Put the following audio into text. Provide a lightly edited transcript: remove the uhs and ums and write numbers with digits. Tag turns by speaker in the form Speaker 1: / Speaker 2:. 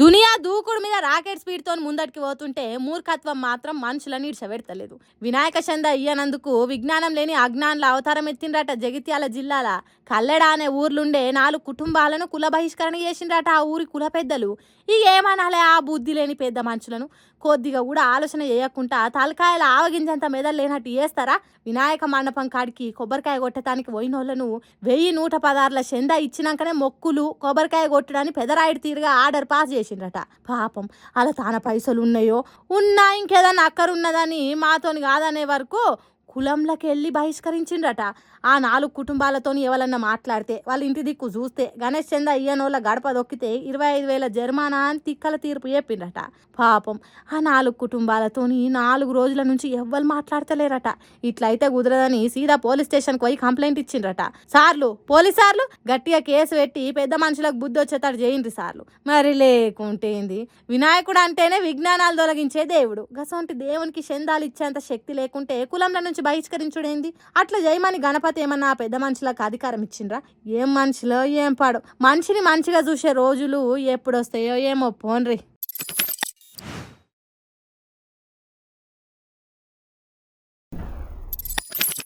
Speaker 1: దునియా దూకుడు మీద రాకెట్ స్పీడ్తో ముందటికి పోతుంటే మూర్ఖత్వం మాత్రం మనుషులని ఇడ్చబెడతలేదు. వినాయక చంద ఇయ్యనందుకు విజ్ఞానం లేని అజ్ఞానుల అవతారం ఎత్తిండ్రట. జగిత్యాల జిల్లాల కల్లెడ అనే ఊర్లుండే 4 కుటుంబాలను కుల బహిష్కరణ చేసిండ్రట ఆ ఊరి కుల పెద్దలు. ఇక ఏమనాలే ఆ బుద్ధి లేని పెద్ద మనుషులను. కొద్దిగా కూడా ఆలోచన చేయకుండా తలకాయల ఆవగింజంత మెదలు లేనట్టు చేస్తారా? వినాయక మండపం కాడికి కొబ్బరికాయ కొట్టడానికి పోయినోళ్లను 1116ల చంద ఇచ్చినాకనే మొక్కులు కొబ్బరికాయ కొట్టడానికి పెదరాయిడి తీరుగా ఆర్డర్ పాస్ చేసిండ్రట. పాపం అలా తాన పైసలు ఉన్నాయో ఉన్నా ఇంకేదన్నా అక్కరున్నదని మాతోని కాదనే వరకు కులంలోకి వెళ్ళి బహిష్కరించిండ్రట. ఆ 4 కుటుంబాలతోని ఎవరన్నా మాట్లాడితే వాళ్ళ ఇంటి దిక్కు చూస్తే గణేష్ చంద ఇయ్యనోళ్ళ గడప దొక్కితే 25,000 జరిమానా అని తిక్కల తీర్పు చెప్పిండ్రట. పాపం ఆ 4 కుటుంబాలతోని 4 రోజుల నుంచి ఎవ్వరు మాట్లాడతలేరట. ఇట్లయితే కుదరదని సీదా పోలీస్ స్టేషన్కి పోయి కంప్లైంట్ ఇచ్చిండ్రట. సార్లు పోలీసార్లు గట్టిగా కేసు పెట్టి పెద్ద మనుషులకు బుద్ధి వచ్చేటట్టు చేయండి సార్లు. మరి లేకుంటేంది, వినాయకుడు అంటేనే విజ్ఞానాలు తొలగించే దేవుడు. గసంటి దేవునికి చందాలు ఇచ్చేంత శక్తి లేకుంటే కులంల నుంచి బహిష్కరించుడేంది? అట్లా జయమని గణపతి ఏమన్నా పెద్ద మనుషులకు అధికారం ఇచ్చిండ్రా? ఏం మనుషులో ఏం పాడు. మనిషిని మంచిగా చూసే రోజులు ఎప్పుడొస్తాయో ఏమో పోన్రి.